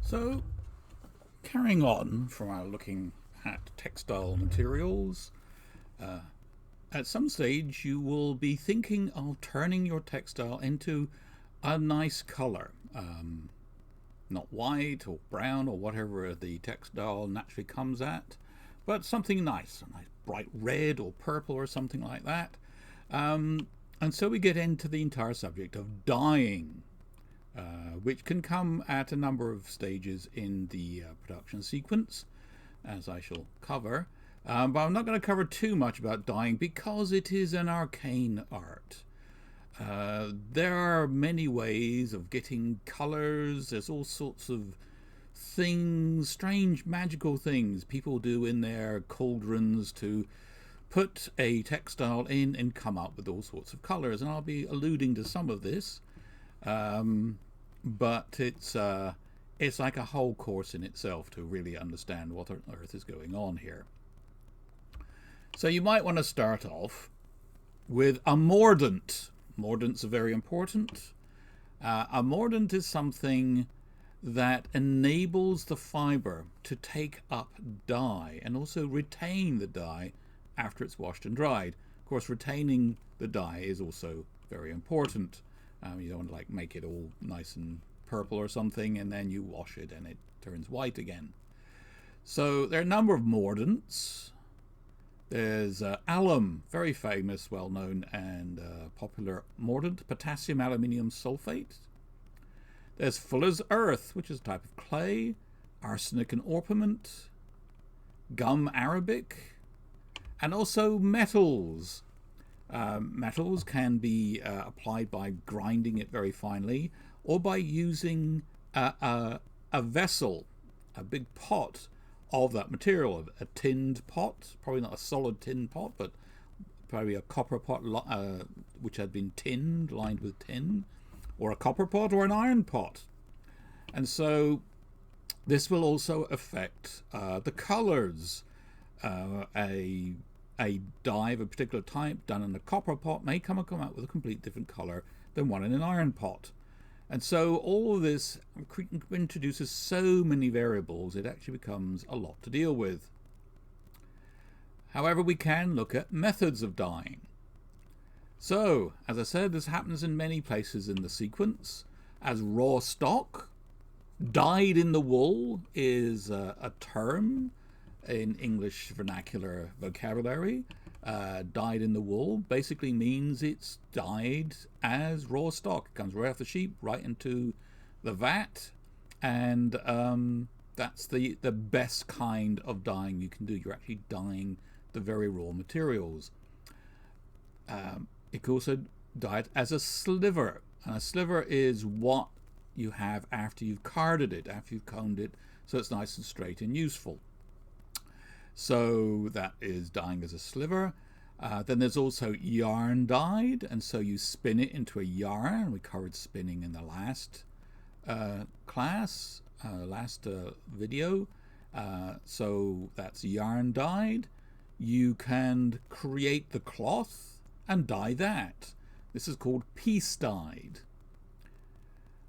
So, carrying on from our looking at textile materials, at some stage you will be thinking of turning your textile into a nice color. Not white or brown or whatever the textile naturally comes at, but something nice, a nice bright red or purple or something like that. And so we get into the entire subject of dyeing, which can come at a number of stages in the production sequence, as I shall cover. But I'm not going to cover too much about dyeing because it is an arcane art. There are many ways of getting colors. There's all sorts of things, strange magical things people do in their cauldrons to put a textile in and come up with all sorts of colors. And I'll be alluding to some of this. But it's like a whole course in itself to really understand what on earth is going on here. So you might want to start off with a mordant. Mordants are very important. A mordant is something that enables the fiber to take up dye and also retain the dye after it's washed and dried. Of course, retaining the dye is also very important. You don't want to like make it all nice and purple or something and then you wash it and it turns white again. So there are a number of mordants. There's alum, very famous, well-known and popular mordant, potassium aluminium sulfate. There's fuller's earth, which is a type of clay, arsenic and orpiment, gum arabic, and also metals. Metals can be applied by grinding it very finely or by using a vessel, a big pot of that material, a tinned pot, probably not a solid tin pot, but probably a copper pot which had been tinned, lined with tin, or a copper pot or an iron pot. And so this will also affect the colors. A dye of a particular type done in a copper pot may come out with a complete different color than one in an iron pot. And so all of this introduces so many variables, it actually becomes a lot to deal with. However, we can look at methods of dyeing. So, as I said, this happens in many places in the sequence. As raw stock, dyed in the wool is a term in English vernacular vocabulary. Dyed in the wool basically means it's dyed as raw stock. It comes right off the sheep, right into the vat, and that's the best kind of dyeing you can do. You're actually dyeing the very raw materials. It can also dye it as a sliver, and a sliver is what you have after you've carded it, after you've combed it, so it's nice and straight and useful. So that is dyeing as a sliver. Then there's also yarn dyed, and so you spin it into a yarn. We covered spinning in the last class, last video. So that's yarn dyed. You can create the cloth and dye that. This is called piece dyed.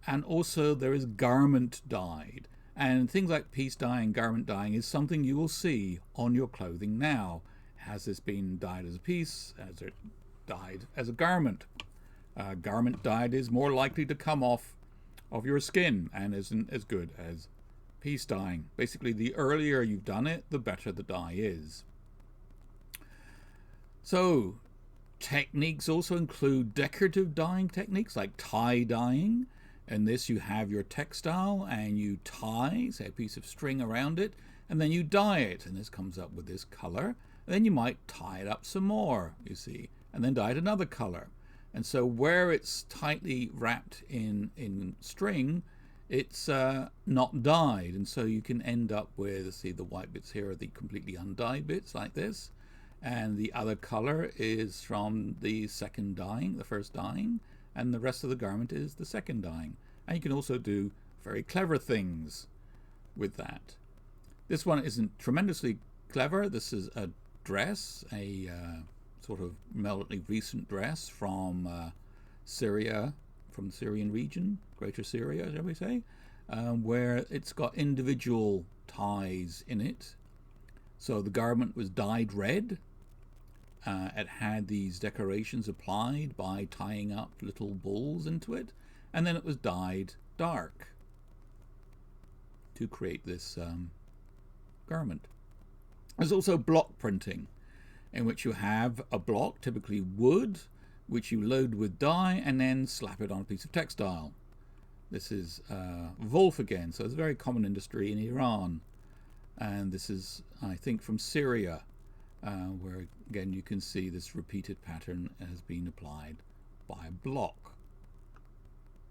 And also there is garment dyed. And things like piece dyeing, garment dyeing is something you will see on your clothing now. Has this been dyed as a piece? Has it dyed as a garment? Garment dyed is more likely to come off of your skin and isn't as good as piece dyeing. Basically, the earlier you've done it, the better the dye is. So, techniques also include decorative dyeing techniques like tie dyeing. In this you have your textile and you tie, say, a piece of string around it, and then you dye it, and this comes up with this color. And then you might tie it up some more, you see, and then dye it another color. And so where it's tightly wrapped in string, it's not dyed, and so you can end up with, see, the white bits here are the completely undyed bits like this, and the other color is from the second dyeing, the first dyeing, and the rest of the garment is the second dyeing. And you can also do very clever things with that. This one isn't tremendously clever. This is a dress, a sort of relatively recent dress from Syria, from the Syrian region, Greater Syria, shall we say. where it's got individual ties in it. So the garment was dyed red. It had these decorations applied by tying up little balls into it, and then it was dyed dark to create this garment. There's also block printing, in which you have a block, typically wood, which you load with dye and then slap it on a piece of textile. This is Wolf again, so it's a very common industry in Iran. And this is, I think, from Syria, where again you can see this repeated pattern has been applied by a block.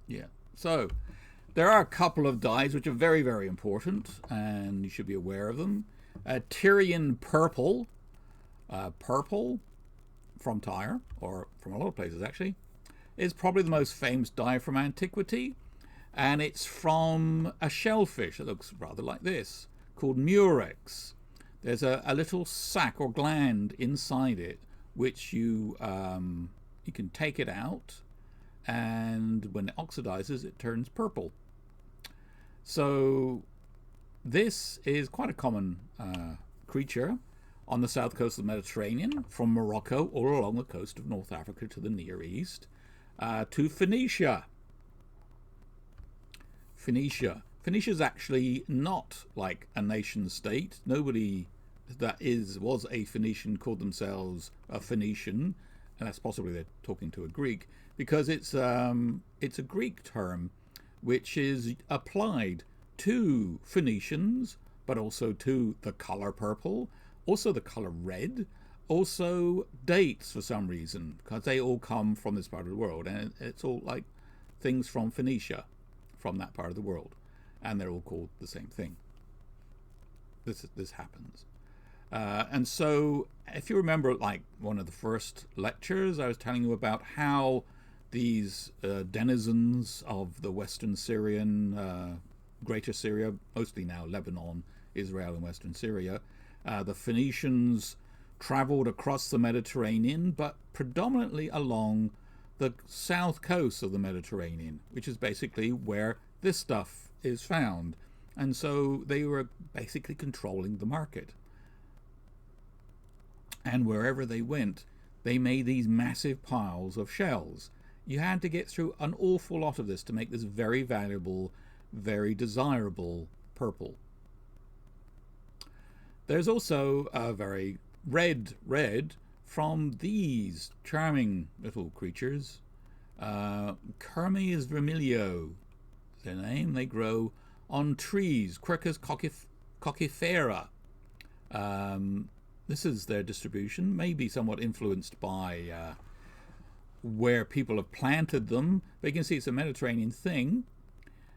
Yeah, so there are a couple of dyes which are very, very important, and you should be aware of them. Tyrian purple, purple from Tyre, or from a lot of places actually, is probably the most famous dye from antiquity, and it's from a shellfish that looks rather like this, called murex. There's a little sac or gland inside it which you can take it out, and when it oxidizes it turns purple. So this is quite a common creature on the south coast of the Mediterranean, from Morocco all along the coast of North Africa to the Near East, to Phoenicia. Phoenicia is actually not like a nation state. Nobody that was a Phoenician called themselves a Phoenician, and that's possibly they're talking to a Greek, because it's a Greek term which is applied to Phoenicians, but also to the color purple, also the color red, also dates for some reason, because they all come from this part of the world, and it's all like things from Phoenicia, from that part of the world, and they're all called the same thing. This happens. And so if you remember, like one of the first lectures, I was telling you about how these denizens of the Western Syrian, Greater Syria, mostly now Lebanon, Israel and Western Syria, the Phoenicians traveled across the Mediterranean, but predominantly along the south coast of the Mediterranean, which is basically where this stuff is found. And so they were basically controlling the market. And wherever they went, they made these massive piles of shells. You had to get through an awful lot of this to make this very valuable, very desirable purple. There's also a very red from these charming little creatures. Kermes vermilio is their name. They grow on trees, Quercus coccifera. This is their distribution, maybe somewhat influenced by where people have planted them. But you can see it's a Mediterranean thing.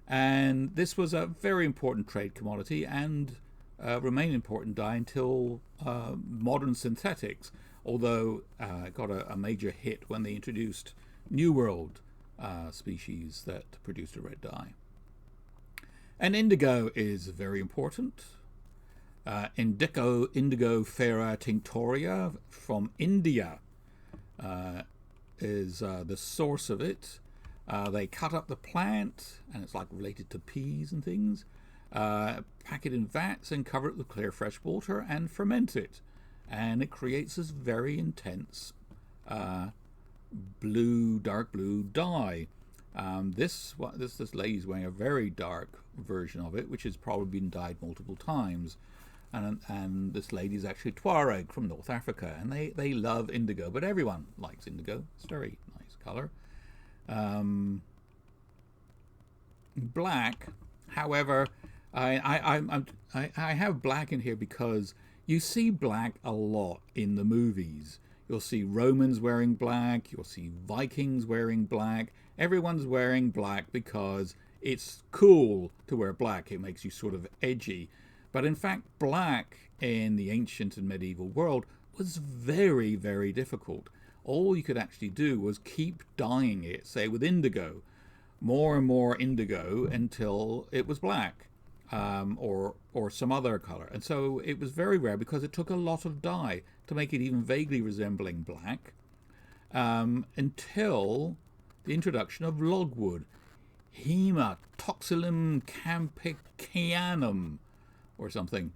And this was a very important trade commodity and remained important dye until modern synthetics, although it got a major hit when they introduced New World species that produced a red dye. And indigo is very important. Indigo fera tinctoria from India is the source of it. They cut up the plant, and it's like related to peas and things, pack it in vats and cover it with clear fresh water and ferment it. And it creates this very intense dark blue dye. This lady's wearing a very dark version of it, which has probably been dyed multiple times. And this lady is actually Tuareg from North Africa, and they love indigo, but everyone likes indigo. It's a very nice color. Black, however, I have black in here because you see black a lot in the movies. You'll see Romans wearing black, you'll see Vikings wearing black. Everyone's wearing black because it's cool to wear black. It makes you sort of edgy. But in fact, black in the ancient and medieval world was very, very difficult. All you could actually do was keep dyeing it, say with indigo, more and more indigo until it was black, or some other color. And so it was very rare because it took a lot of dye to make it even vaguely resembling black, until the introduction of logwood. Haematopsis Toxylum campicianum or something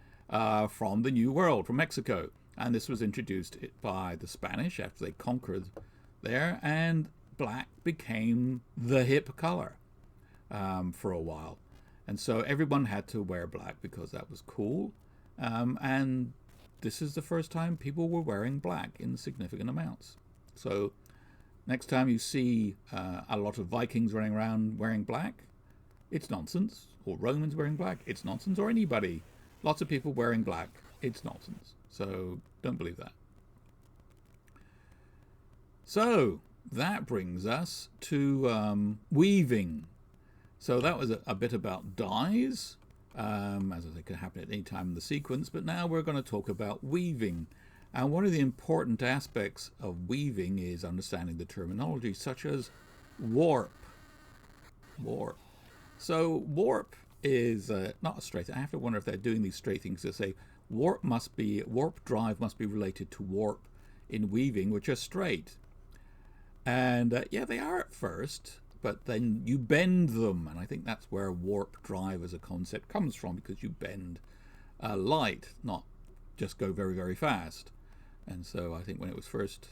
from the New World, from Mexico. And this was introduced by the Spanish after they conquered there, and black became the hip color for a while. And so everyone had to wear black because that was cool. And this is the first time people were wearing black in significant amounts. So next time you see a lot of Vikings running around wearing black, it's nonsense. Or Romans wearing black, it's nonsense. Or anybody, lots of people wearing black, it's nonsense. So don't believe that. So that brings us to weaving. So that was a bit about dyes, as I say, can happen at any time in the sequence. But now we're going to talk about weaving. And one of the important aspects of weaving is understanding the terminology, such as warp. Warp. So warp is not a straight. I have to wonder if they're doing these straight things to say warp drive must be related to warp in weaving, which are straight. And yeah, they are at first, but then you bend them, and I think that's where warp drive as a concept comes from, because you bend light, not just go very, very fast. And so I think when it was first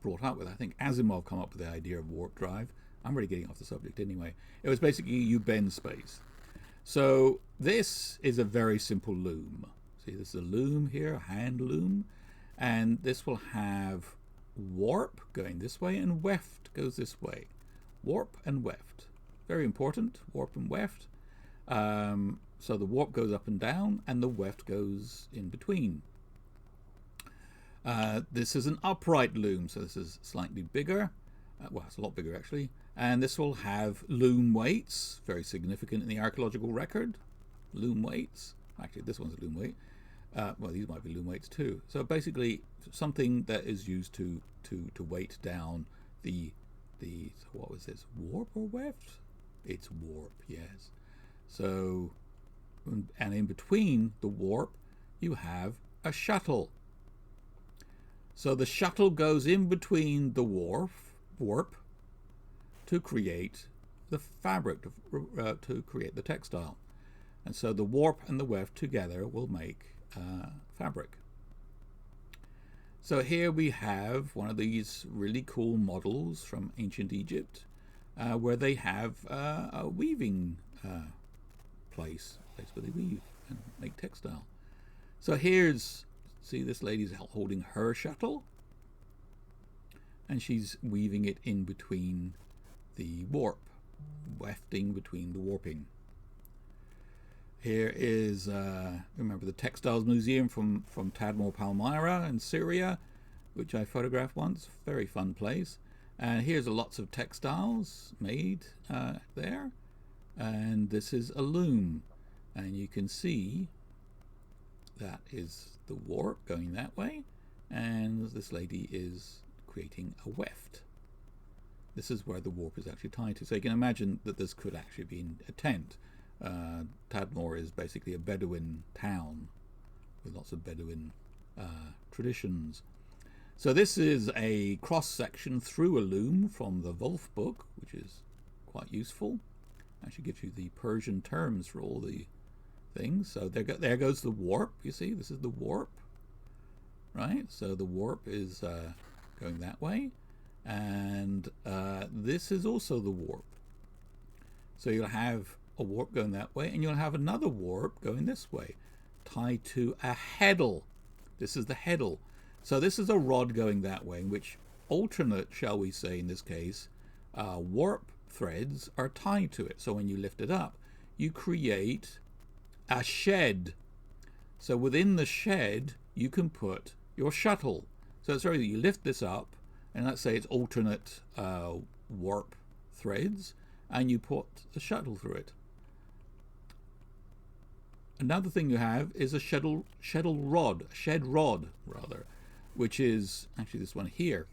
brought up with, I think Asimov come up with the idea of warp drive. I'm really getting off the subject anyway. It was basically you bend space. So this is a very simple loom. See, this is a loom here, a hand loom, and this will have warp going this way and weft goes this way. Warp and weft. Very important, warp and weft. So the warp goes up and down and the weft goes in between. This is an upright loom, so this is slightly bigger. Well, it's a lot bigger actually. And this will have loom weights, very significant in the archaeological record. Loom weights. Actually, this one's a loom weight. Well, these might be loom weights too. So basically, something that is used to weight down the what was this? Warp or weft? It's warp, yes. So, and in between the warp, you have a shuttle. So the shuttle goes in between the warp to create the fabric, to create the textile. And so the warp and the weft together will make fabric. So here we have one of these really cool models from ancient Egypt where they have a weaving place where they weave and make textile. So here's, see, this lady's holding her shuttle and she's weaving it in between the warp, wefting between the warping. Here is, remember the Textiles Museum from Tadmor, Palmyra in Syria, which I photographed once. Very fun place. And here's lots of textiles made there. And this is a loom. And you can see that is the warp going that way. And this lady is creating a weft. This is where the warp is actually tied to. So you can imagine that this could actually be a tent. Tadmor is basically a Bedouin town with lots of Bedouin traditions. So this is a cross-section through a loom from the Wolf book, which is quite useful. Actually gives you the Persian terms for all the things. So there goes the warp, you see, this is the warp, right? So the warp is going that way, and this is also the warp. So you'll have a warp going that way, and you'll have another warp going this way, tied to a heddle. This is the heddle. So this is a rod going that way, in which alternate, shall we say in this case, warp threads are tied to it. So when you lift it up, you create a shed. So within the shed, you can put your shuttle. So it's very, you lift this up, and let's say it's alternate warp threads, and you put the shuttle through it. Another thing you have is a shed rod, which is actually this one here.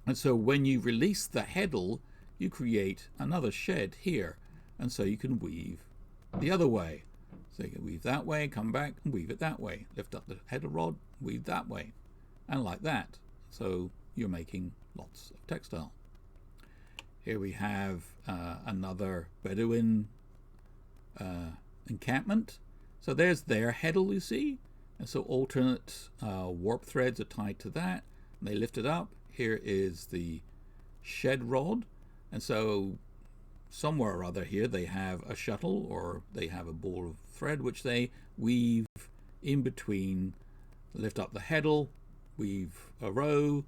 And so when you release the heddle, you create another shed here. And so you can weave the other way. So you can weave that way, come back and weave it that way. Lift up the heddle rod, weave that way. And like that. So you're making lots of textile. Here we have another Bedouin encampment. So there's their heddle, you see. And so alternate warp threads are tied to that. And they lift it up. Here is the shed rod. And so somewhere or other here they have a shuttle, or they have a ball of thread which they weave in between, lift up the heddle, weave a row,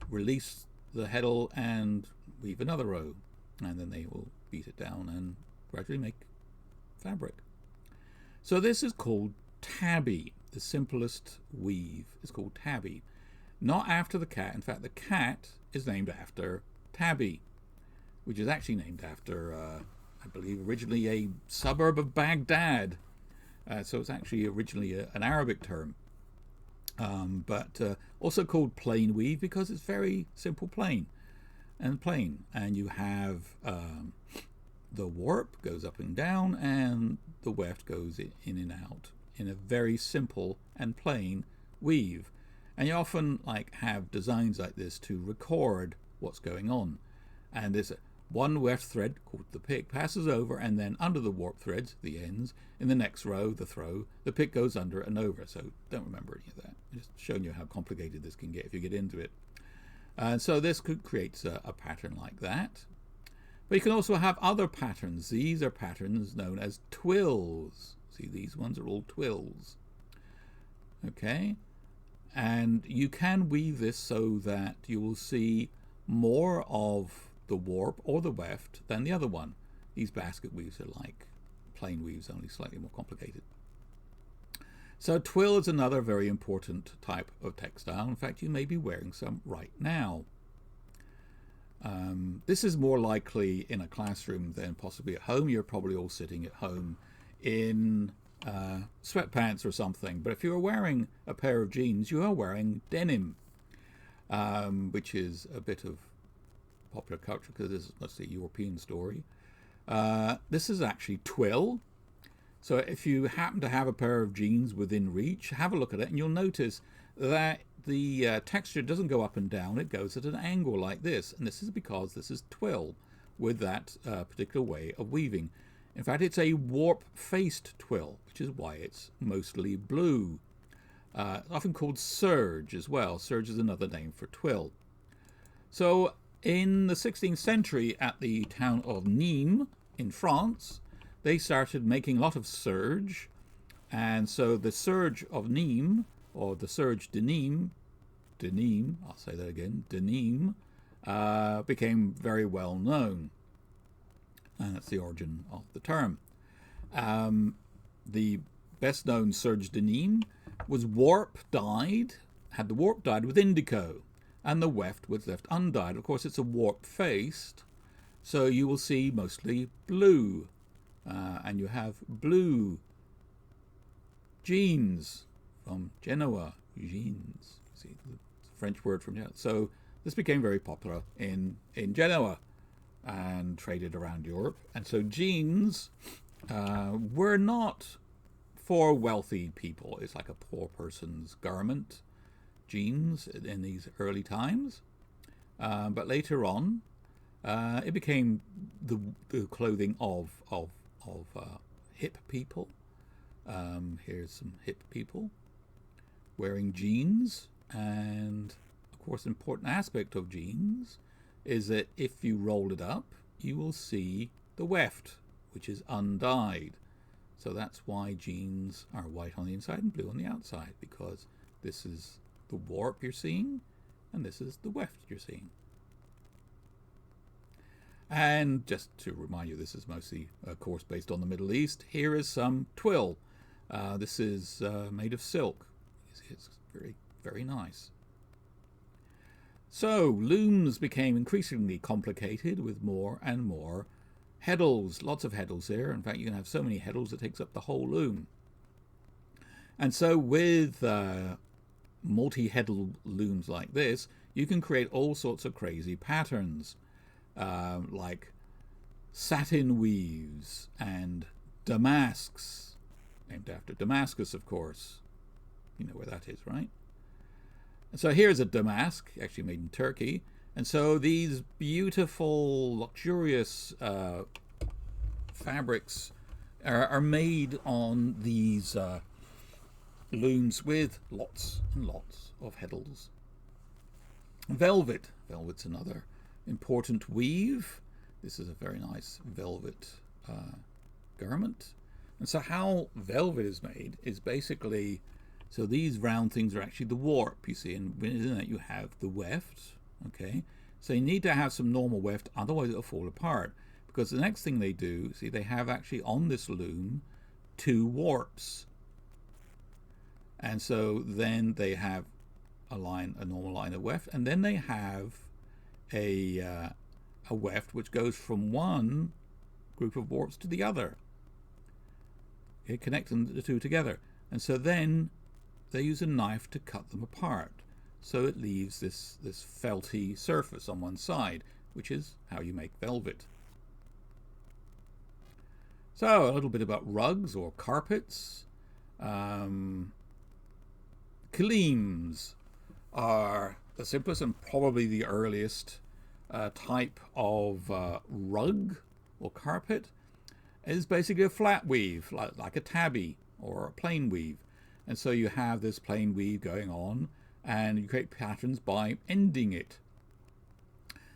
release the heddle, and weave another row. And then they will beat it down and gradually make fabric. So this is called tabby. The simplest weave is called tabby. Not after the cat. In fact, the cat is named after Tabby, which is actually named after, I believe, originally a suburb of Baghdad. So it's actually originally an Arabic term. But also called plain weave because it's very simple, plain. And you have the warp goes up and down, and the weft goes in and out in a very simple and plain weave. And you often have designs like this to record what's going on. And there's one weft thread called the pick passes over, and then under the warp threads, the ends, in the next row, the throw, the pick goes under and over. So don't remember any of that. I'm just showing you how complicated this can get if you get into it. So this could create a pattern like that. But you can also have other patterns. These are patterns known as twills. See, these ones are all twills. Okay? And you can weave this so that you will see more of the warp or the weft than the other one. These basket weaves are like plain weaves, only slightly more complicated. So twill is another very important type of textile. In fact, you may be wearing some right now. This is more likely in a classroom than possibly at home. You're probably all sitting at home in sweatpants or something. But if you're wearing a pair of jeans, you are wearing denim, which is a bit of popular culture because this is mostly a European story. This is actually twill. So if you happen to have a pair of jeans within reach, have a look at it and you'll notice that the texture doesn't go up and down, it goes at an angle like this. And this is because this is twill with that particular way of weaving. In fact, it's a warp-faced twill, which is why it's mostly blue. Often called serge as well. Serge is another name for twill. So in the 16th century at the town of Nîmes in France, they started making a lot of serge. And so the serge of Nîmes, or the serge de Nîmes, I'll say that again, de Nîmes, became very well known. And that's the origin of the term. The best known serge de Nîmes was warp dyed, had the warp dyed with indigo, and the weft was left undyed. Of course, it's a warp faced, so you will see mostly blue. And you have blue jeans from Genoa. Jeans, see the French word from Genoa. So this became very popular in Genoa and traded around Europe. And so jeans were not for wealthy people. It's like a poor person's garment, jeans, in these early times. But later on, it became the clothing of hip people. Here's some hip people wearing jeans. And of course, an important aspect of jeans is that if you roll it up, you will see the weft, which is undyed. So that's why jeans are white on the inside and blue on the outside, because this is the warp you're seeing, and this is the weft you're seeing. And just to remind you, this is mostly a course based on the Middle East. Here is some twill. This is made of silk. It's very, very nice. So looms became increasingly complicated with more and more heddles. Lots of heddles here. In fact, you can have so many heddles it takes up the whole loom. And so with multi-heddle looms like this, you can create all sorts of crazy patterns. Like satin weaves and damasks, named after Damascus, of course. You know where that is, right? And so here's a damask, actually made in Turkey. And so these beautiful, luxurious fabrics are made on these looms with lots and lots of heddles. Velvet. Velvet's another important weave. This is a very nice velvet garment. And so how velvet is made is basically, so these round things are actually the warp, you see, and within that you have the weft, okay? So you need to have some normal weft, otherwise it'll fall apart. Because the next thing they do, see, they have actually on this loom 2 warps. And so then they have a normal line of weft, and then they have a weft which goes from one group of warps to the other. Okay, connecting the 2 together. And so then they use a knife to cut them apart. So it leaves this felty surface on one side, which is how you make velvet. So a little bit about rugs or carpets. Kermes are the simplest and probably the earliest type of rug or carpet. It is basically a flat weave, like a tabby or a plain weave. And so you have this plain weave going on, and you create patterns by ending it.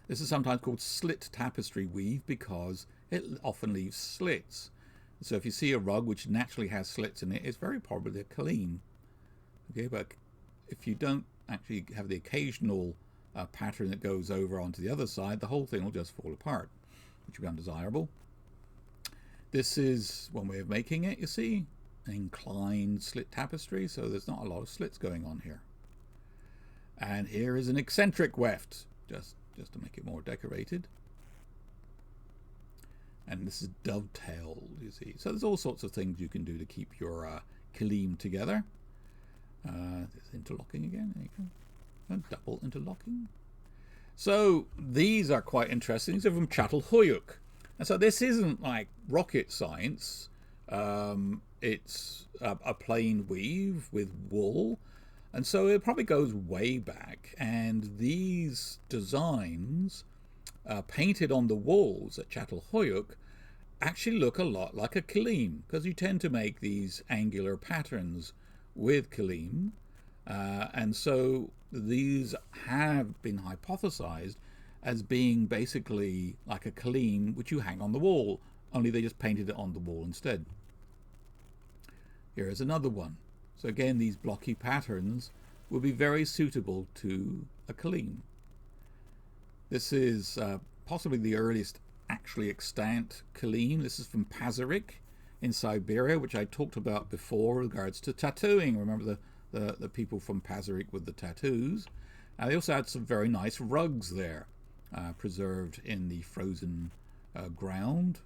This is sometimes called slit tapestry weave because it often leaves slits. So if you see a rug which naturally has slits in it, it's very probably a Kermes. Okay, but if you don't actually have the occasional pattern that goes over onto the other side, the whole thing will just fall apart, which would be undesirable. This is one way of making it, you see, an inclined slit tapestry, so there's not a lot of slits going on here. And here is an eccentric weft, just to make it more decorated. And this is dovetailed, you see. So there's all sorts of things you can do to keep your Kermes together. There's interlocking again, there you go. And double interlocking. So these are quite interesting. These are from Çatalhöyük. And so this isn't like rocket science. It's a plain weave with wool. And so it probably goes way back. And these designs painted on the walls at Çatalhöyük actually look a lot like a Kermes, because you tend to make these angular patterns with Kermes. And so these have been hypothesized as being basically like a Kermes which you hang on the wall, only they just painted it on the wall instead. Here is another one. So again, these blocky patterns will be very suitable to a Kermes. This is possibly the earliest actually extant Kermes. This is from Pazyryk in Siberia, which I talked about before with regards to tattooing. Remember the people from Pazyryk with the tattoos. And they also had some very nice rugs there, preserved in the frozen ground.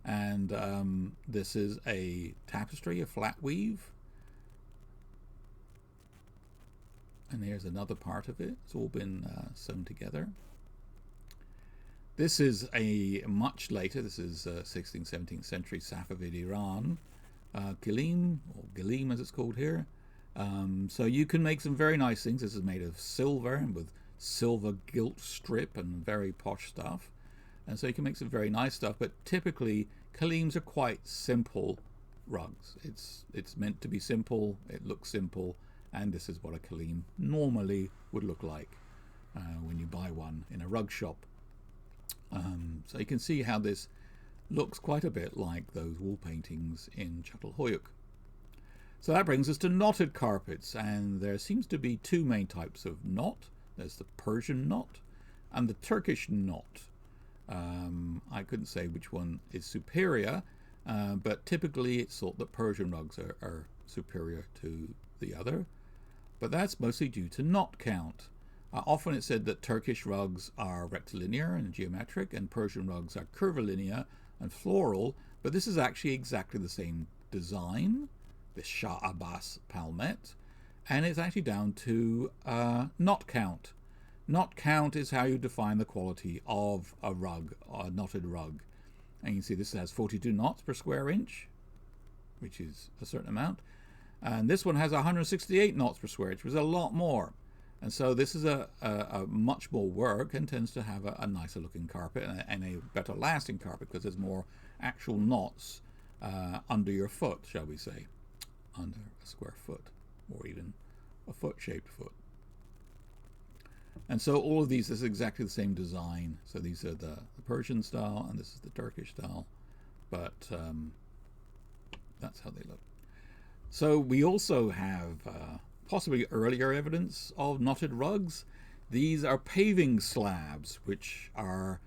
And this is a tapestry, a flat weave. And here's another part of it. It's all been sewn together. This is a much later, this is 16th, 17th century Selvedge, Iran, Kermes, or Kermes as it's called here. So you can make some very nice things. This is made of silver and with silver gilt strip and very posh stuff. And so you can make some very nice stuff, but typically Kermes are quite simple rugs. It's meant to be simple, it looks simple, and this is what a Kermes normally would look like when you buy one in a rug shop. So you can see how this looks quite a bit like those wall paintings in Çatalhöyük. So that brings us to knotted carpets, and there seems to be 2 main types of knot. There's the Persian knot and the Turkish knot. I couldn't say which one is superior, but typically it's thought that Persian rugs are superior to the other, but that's mostly due to knot count. Often it's said that Turkish rugs are rectilinear and geometric, and Persian rugs are curvilinear and floral, but this is actually exactly the same design, the Shah Abbas palmet, and it's actually down to knot count. Knot count is how you define the quality of a rug, a knotted rug. And you can see this has 42 knots per square inch, which is a certain amount. And this one has 168 knots per square inch, which is a lot more. And so this is a much more work and tends to have a nicer looking carpet and a better lasting carpet because there's more actual knots under your foot, shall we say, under a square foot, or even a foot-shaped foot. And so all of these is exactly the same design. So these are the Persian style, and this is the Turkish style, but that's how they look. So we also have possibly earlier evidence of knotted rugs. These are paving slabs, which are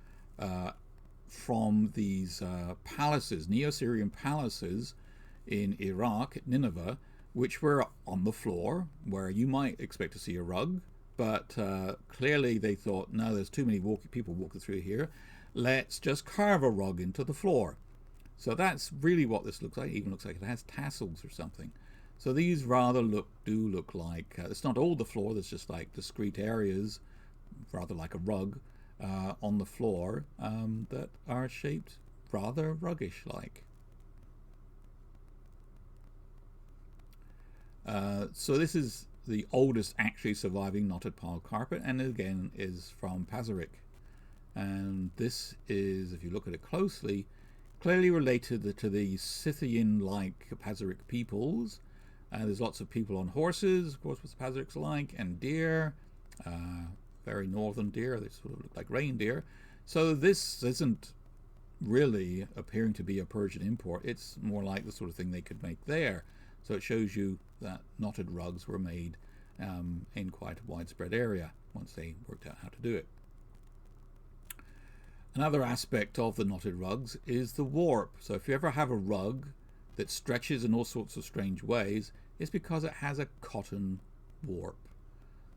from these palaces, Neo-Assyrian palaces in Iraq, at Nineveh, which were on the floor, where you might expect to see a rug, but clearly they thought, no, there's too many people walking through here. Let's just carve a rug into the floor. So that's really what this looks like. It even looks like it has tassels or something. So these rather do look like, it's not all the floor, there's just like discrete areas, rather like a rug, on the floor that are shaped rather ruggish like. So this is the oldest actually surviving knotted pile carpet, and again is from Pazyryk. And this is, if you look at it closely, clearly related to the Scythian-like Pazyryk peoples. There's lots of people on horses, of course, what the Pazyryks like, and deer, very northern deer. They sort of look like reindeer. So this isn't really appearing to be a Persian import. It's more like the sort of thing they could make there. So it shows you that knotted rugs were made in quite a widespread area once they worked out how to do it. Another aspect of the knotted rugs is the warp. So if you ever have a rug that stretches in all sorts of strange ways, it's because it has a cotton warp.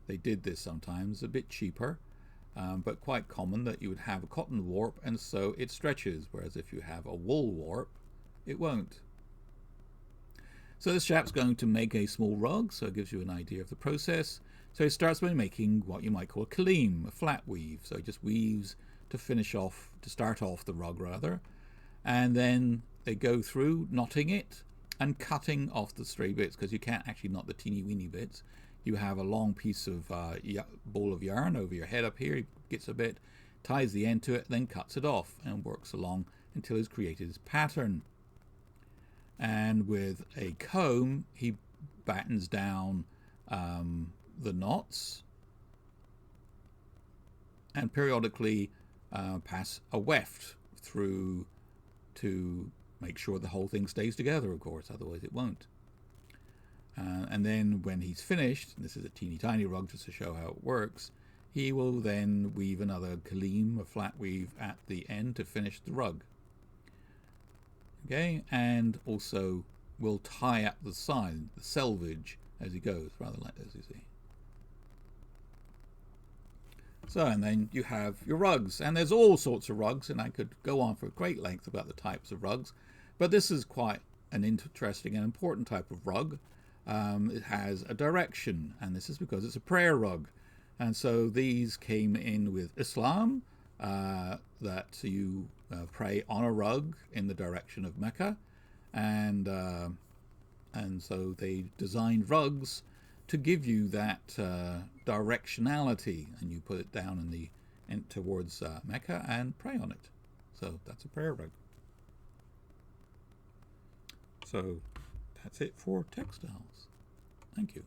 They did this sometimes, a bit cheaper, but quite common that you would have a cotton warp and so it stretches, whereas if you have a wool warp, it won't. So this chap's going to make a small rug, so it gives you an idea of the process. So he starts by making what you might call a kaleem, a flat weave. So he just weaves to start off the rug rather. And then they go through knotting it and cutting off the stray bits, because you can't actually knot the teeny weeny bits. You have a long piece of ball of yarn over your head up here. He gets a bit, ties the end to it, then cuts it off and works along until he's created his pattern. And with a comb, he battens down the knots and periodically pass a weft through to make sure the whole thing stays together, of course, otherwise it won't. And then when he's finished, and this is a teeny tiny rug just to show how it works, he will then weave another kaleem, a flat weave, at the end to finish the rug. Okay, and also will tie up the side, the selvage, as he goes, rather like this, you see. So, and then you have your rugs, and there's all sorts of rugs, and I could go on for great length about the types of rugs, but this is quite an interesting and important type of rug. It has a direction, and this is because it's a prayer rug. And so these came in with Islam, that you pray on a rug in the direction of Mecca, and so they designed rugs to give you that directionality, and you put it down towards Mecca and pray on it. So that's a prayer rug. So that's it for textiles. Thank you.